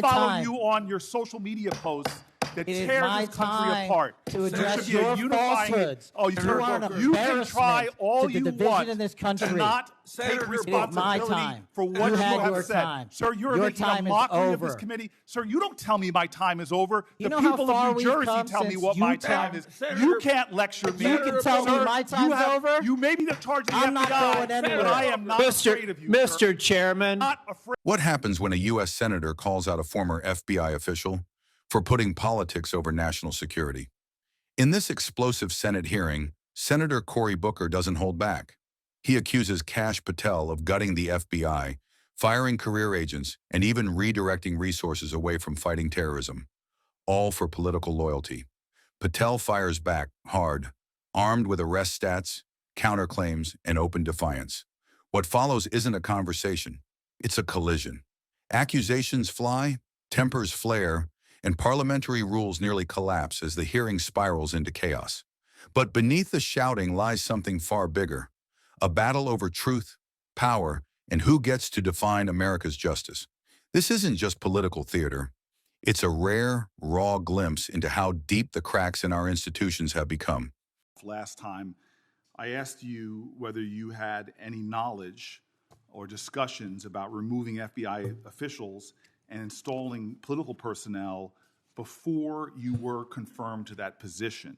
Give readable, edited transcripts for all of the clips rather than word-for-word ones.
follow you on your social media posts that tears this country apart. To address your falsehoods. Oh, you can try all you want in this country. to not take responsibility for what you have said. Sir, you're making a mockery of this committee. Sir, you don't tell me my time is over. The people of New Jersey tell me what my time is. You can't lecture me. You can tell me my time's over. You may be in charge of the I'm not going anywhere. but I am not afraid of you, Mr. Chairman. What happens when a U.S. Senator calls out a former FBI official for putting politics over national security? In this explosive Senate hearing, Senator Cory Booker doesn't hold back. He accuses Kash Patel of gutting the FBI, firing career agents, and even redirecting resources away from fighting terrorism, all for political loyalty. Patel fires back hard, armed with arrest stats, counterclaims, and open defiance. What follows isn't a conversation. It's a collision. Accusations fly, tempers flare, and parliamentary rules nearly collapse as the hearing spirals into chaos. But beneath the shouting lies something far bigger, a battle over truth, power, and who gets to define America's justice. This isn't just political theater. It's a rare, raw glimpse into how deep the cracks in our institutions have become. Last time, I asked you whether you had any knowledge or discussions about removing FBI officials and installing political personnel before you were confirmed to that position.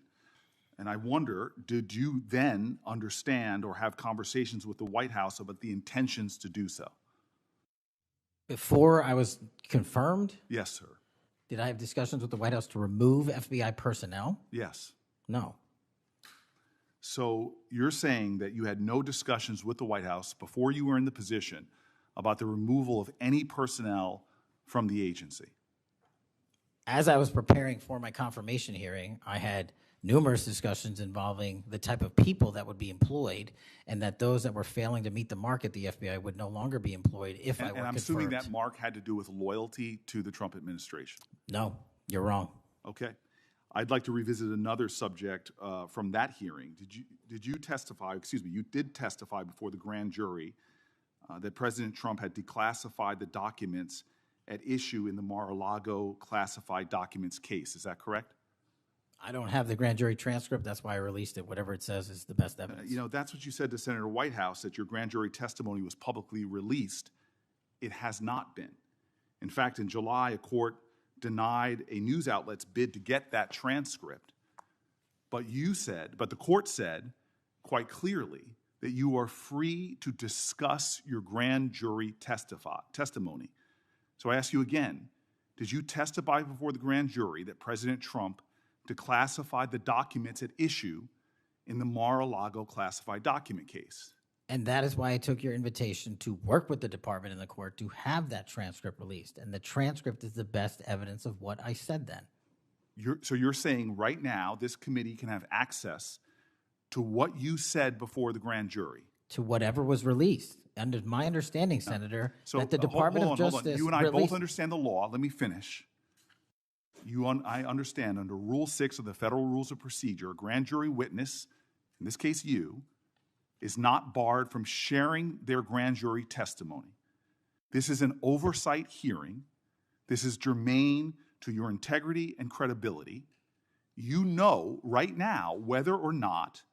And I wonder, did you then understand or have conversations with the White House about the intentions to do so? Before I was confirmed? Yes, sir. Did I have discussions with the White House to remove FBI personnel? Yes. No. So you're saying that you had no discussions with the White House before you were in the position about the removal of any personnel from the agency? As I was preparing for my confirmation hearing, I had numerous discussions involving the type of people that would be employed, and that those that were failing to meet the mark at the FBI would no longer be employed if I were confirmed. And I'm assuming that mark had to do with loyalty to the Trump administration. No, you're wrong. Okay. I'd like to revisit another subject from that hearing. Did you testify, excuse me, you did testify before the grand jury that President Trump had declassified the documents at issue in the Mar-a-Lago classified documents case. Is that correct? I don't have the grand jury transcript. That's why I released it. Whatever it says is the best evidence. You know, that's what you said to Senator Whitehouse, that your grand jury testimony was publicly released. It has not been. In fact, in July, a court denied a news outlet's bid to get that transcript. But the court said quite clearly that you are free to discuss your grand jury testimony. So I ask you again, did you testify before the grand jury that President Trump declassified the documents at issue in the Mar-a-Lago classified document case? And that is why I took your invitation to work with the department and the court to have that transcript released. And the transcript is the best evidence of what I said then. So you're saying right now this committee can have access to what you said before the grand jury? To whatever was released. Under my understanding, Senator, that the Department of Justice You and I both understand the law. Let me finish. I understand under Rule 6 of the Federal Rules of Procedure, a grand jury witness, in this case you, is not barred from sharing their grand jury testimony. This is an oversight hearing. This is germane to your integrity and credibility. You know right now whether or not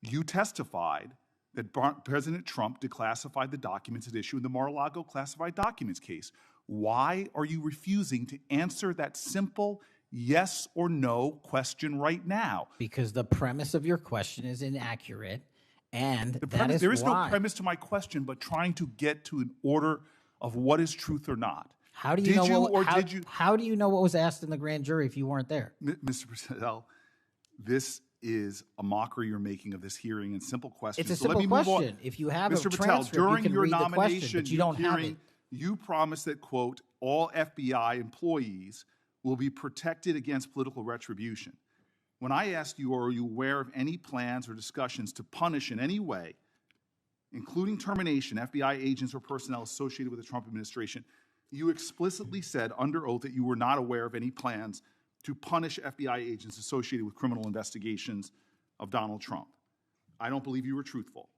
you testified that President Trump declassified the documents at issue in the Mar-a-Lago classified documents case. Why are you refusing to answer that simple yes or no question right now? Because the premise of your question is inaccurate, and there is no premise to my question, but trying to get to an order of what is truth or not. How do you How do you know what was asked in the grand jury if you weren't there? Mr. Patel, this is a mockery you're making of this hearing and simple questions. It's a simple question. If you have Mr. a Patel, transcript, during you can your read the nomination question, but you don't have it. You promised that, quote, all FBI employees will be protected against political retribution. When I asked you, are you aware of any plans or discussions to punish in any way, including termination, FBI agents or personnel associated with the Trump administration, you explicitly said under oath that you were not aware of any plans to punish FBI agents associated with criminal investigations of Donald Trump. I don't believe you were truthful.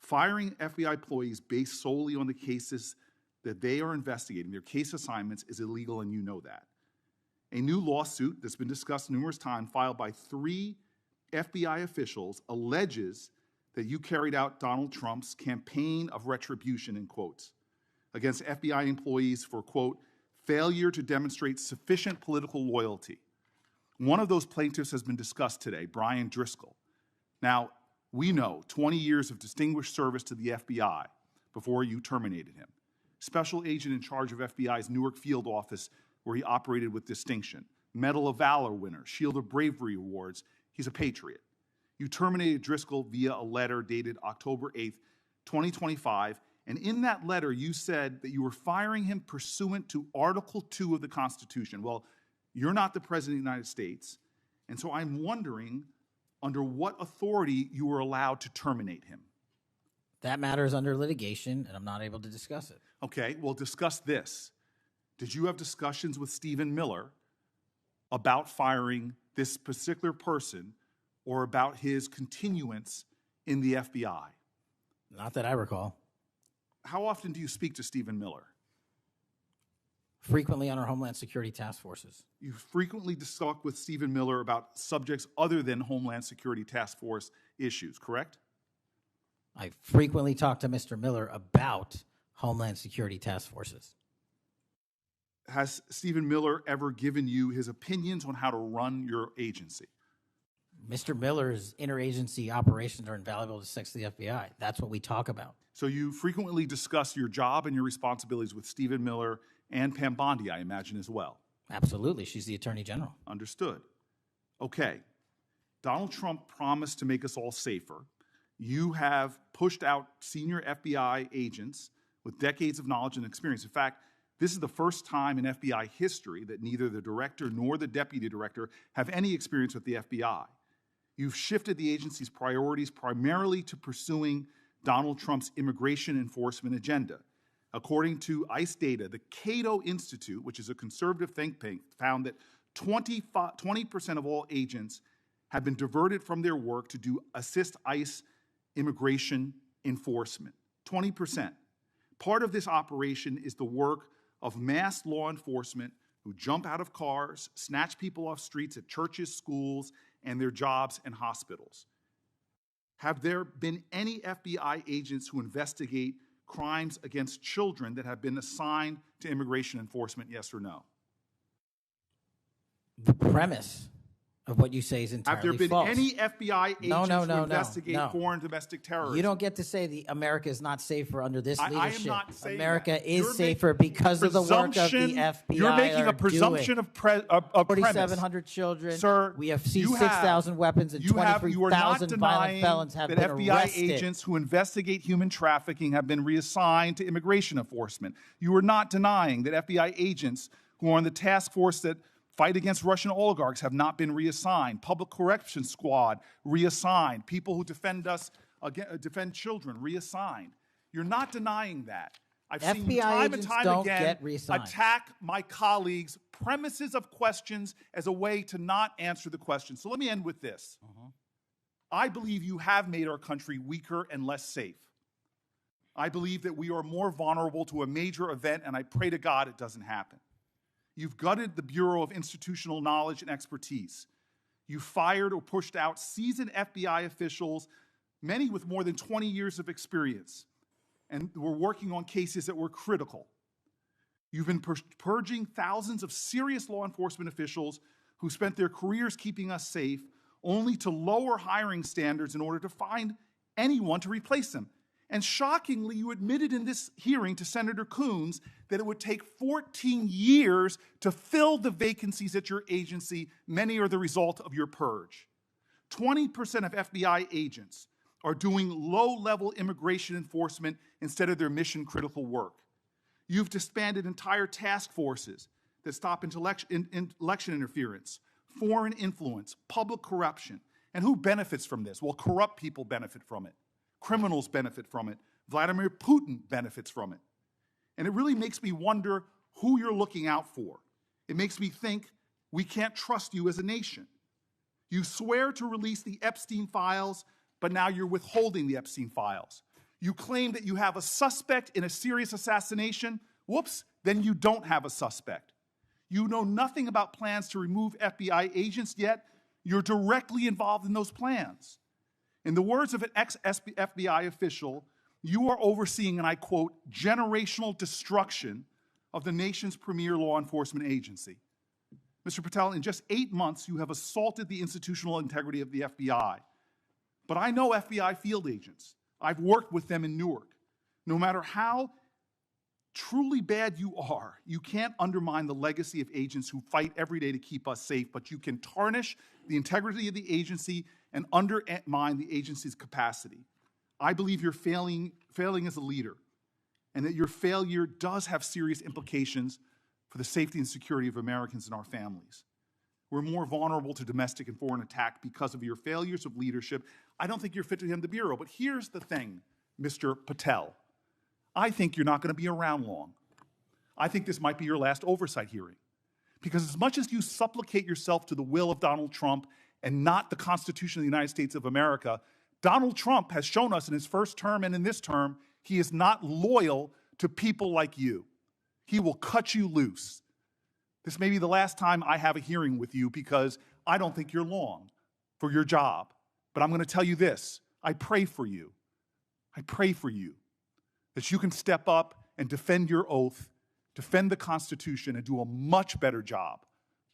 Firing FBI employees based solely on the cases that they are investigating, their case assignments, is illegal, and you know that. A new lawsuit that's been discussed numerous times, filed by 3 FBI officials, alleges that you carried out Donald Trump's campaign of retribution, in quotes, against FBI employees for, quote, failure to demonstrate sufficient political loyalty. One of those plaintiffs has been discussed today, Brian Driscoll. Now, we know 20 years of distinguished service to the FBI before you terminated him. Special agent in charge of FBI's Newark field office, where he operated with distinction. Medal of Valor winner, Shield of Bravery awards. He's a patriot. You terminated Driscoll via a letter dated October 8th, 2025, and in that letter you said that you were firing him pursuant to Article 2 of the Constitution. Well, you're not the President of the United States, and so I'm wondering under what authority you were allowed to terminate him. That matter is under litigation, and I'm not able to discuss it. Okay, well, discuss this. Did you have discussions with Stephen Miller about firing this particular person or about his continuance in the FBI? Not that I recall. How often do you speak to Stephen Miller? Frequently on our Homeland Security task forces. You frequently talk with Stephen Miller about subjects other than Homeland Security task force issues, correct? I frequently talk to Mr. Miller about Homeland Security task forces. Has Stephen Miller ever given you his opinions on how to run your agency? Mr. Miller's interagency operations are invaluable to the FBI. That's what we talk about. So you frequently discuss your job and your responsibilities with Stephen Miller and Pam Bondi, I imagine, as well. Absolutely. She's the Attorney General. Understood. Okay. Donald Trump promised to make us all safer. You have pushed out senior FBI agents with decades of knowledge and experience. In fact, this is the first time in FBI history that neither the director nor the deputy director have any experience with the FBI. You've shifted the agency's priorities primarily to pursuing Donald Trump's immigration enforcement agenda. According to ICE data, the Cato Institute, which is a conservative think tank, found that 20% of all agents have been diverted from their work to assist ICE immigration enforcement. 20%. Part of this operation is the work of mass law enforcement who jump out of cars, snatch people off streets at churches, schools, and their jobs and hospitals. Have there been any FBI agents who investigate crimes against children that have been assigned to immigration enforcement, yes or no? The premise of what you say is entirely false. Have there been any FBI agents who investigate no. foreign domestic terrorism? You don't get to say America is not safer under this leadership. I am not saying America that. is safer because of the work of the FBI. You're making a presumption of premise. 4,700 children. Sir, we have seized 6,000 weapons and 23,000 violent felons have been FBI arrested. Agents who investigate human trafficking have been reassigned to immigration enforcement. You are not denying that FBI agents who are on the task force that fight against Russian oligarchs have not been reassigned. Public Corrections Squad, reassigned. People who defend children, reassigned. You're not denying that. I've seen you time and time again attack my colleagues' premises of questions as a way to not answer the question. So let me end with this. I believe you have made our country weaker and less safe. I believe that we are more vulnerable to a major event, and I pray to God it doesn't happen. You've gutted the Bureau of Institutional Knowledge and Expertise. You fired or pushed out seasoned FBI officials, many with more than 20 years of experience, and were working on cases that were critical. You've been purging thousands of serious law enforcement officials who spent their careers keeping us safe, only to lower hiring standards in order to find anyone to replace them. And shockingly, you admitted in this hearing to Senator Coons that it would take 14 years to fill the vacancies at your agency. Many are the result of your purge. 20% of FBI agents are doing low-level immigration enforcement instead of their mission-critical work. You've disbanded entire task forces that stop election interference, foreign influence, public corruption. And who benefits from this? Well, corrupt people benefit from it. Criminals benefit from it. Vladimir Putin benefits from it. And it really makes me wonder who you're looking out for. It makes me think we can't trust you as a nation. You swear to release the Epstein files, but now you're withholding the Epstein files. You claim that you have a suspect in a serious assassination. Whoops, then you don't have a suspect. You know nothing about plans to remove FBI agents, yet you're directly involved in those plans. In the words of an ex-FBI official, you are overseeing, and I quote, generational destruction of the nation's premier law enforcement agency. Mr. Patel, in just 8 months, you have assaulted the institutional integrity of the FBI. But I know FBI field agents. I've worked with them in Newark. No matter how truly bad you are, you can't undermine the legacy of agents who fight every day to keep us safe, but you can tarnish the integrity of the agency and undermine the agency's capacity. I believe you're failing as a leader, and that your failure does have serious implications for the safety and security of Americans and our families. We're more vulnerable to domestic and foreign attack because of your failures of leadership. I don't think you're fit to hand the Bureau, but here's the thing, Mr. Patel. I think you're not going to be around long. I think this might be your last oversight hearing. Because as much as you supplicate yourself to the will of Donald Trump and not the Constitution of the United States of America, Donald Trump has shown us in his first term and in this term, he is not loyal to people like you. He will cut you loose. This may be the last time I have a hearing with you because I don't think you're long for your job. But I'm going to tell you this. I pray for you. I pray for you that you can step up and defend your oath, defend the Constitution, and do a much better job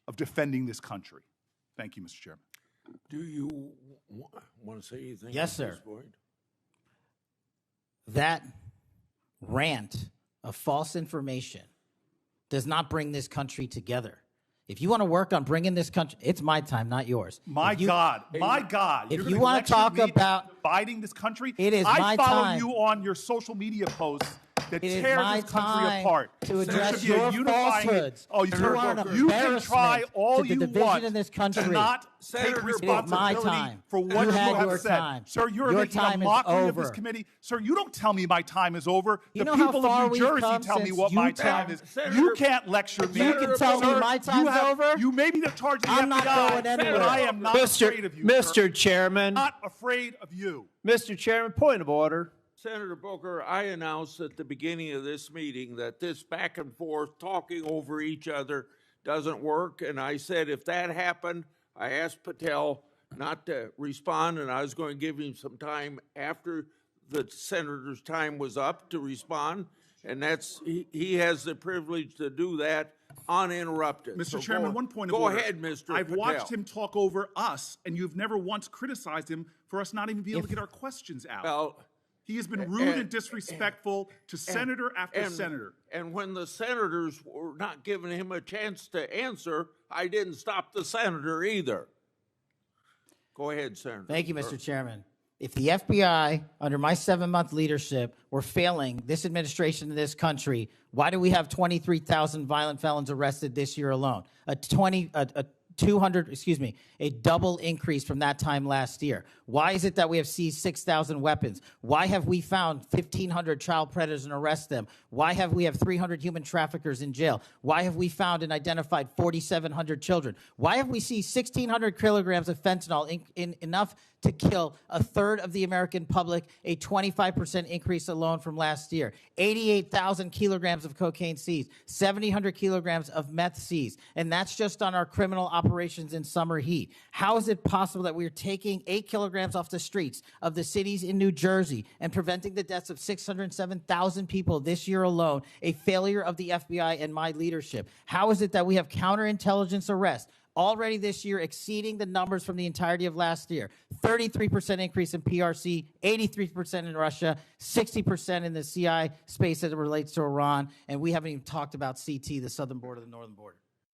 of defending this country. Thank you, Mr. Chairman. Do you want to say anything? Yes, sir. That rant of false information does not bring this country together. If you want to work on bringing this country, it's my time, not yours. My God. If you want to talk about dividing this country, it is my time. I follow you on your social media posts that tear this country apart. To address your falsehoods. Oh, you can try all you want in this country. to not take responsibility for what you have said. Time. Sir, you're your making a mockery of this committee. Sir, you don't tell me my time is over. You the know people of New Jersey tell me what my time is. You can't lecture me. You can tell me my time's over. You may be in charge of the FBI. I'm not going anywhere. But I am not afraid of you, Mr. Chairman. Not afraid of you. Mr. Chairman, point of order. Senator Booker, I announced at the beginning of this meeting that this back and forth talking over each other doesn't work. And I said if that happened, I asked Patel not to respond, and I was going to give him some time after the senator's time was up to respond. And he has the privilege to do that uninterrupted. Mr. Chairman, one point of order. order. Go ahead, Mr. I've Patel. watched him talk over us, and you've never once criticized him for us not even being able to get our questions out. Well, he has been rude and disrespectful to senator after senator. And when the senators were not giving him a chance to answer, I didn't stop the senator either. Go ahead, Senator. Thank you, Mr. Chairman. If the FBI, under my 7-month leadership, were failing this administration in this country, why do we have 23,000 violent felons arrested this year alone? A double increase from that time last year. Why is it that we have seized 6,000 weapons? Why have we found 1,500 child predators and arrested them? Why have we 300 human traffickers in jail? Why have we found and identified 4,700 children? Why have we seized 1,600 kilograms of fentanyl, enough to kill a third of the American public, a 25% increase alone from last year? 88,000 kilograms of cocaine seized, 7,000 kilograms of meth seized, and that's just on our criminal operations in summer heat. How is it possible that we're taking 8 kilograms off the streets of the cities in New Jersey and preventing the deaths of 607,000 people this year alone, a failure of the FBI and my leadership? How is it that we have counterintelligence arrests already this year exceeding the numbers from the entirety of last year? 33% increase in PRC, 83% in Russia, 60% in the CI space as it relates to Iran, and we haven't even talked about CT, the southern border, the northern border.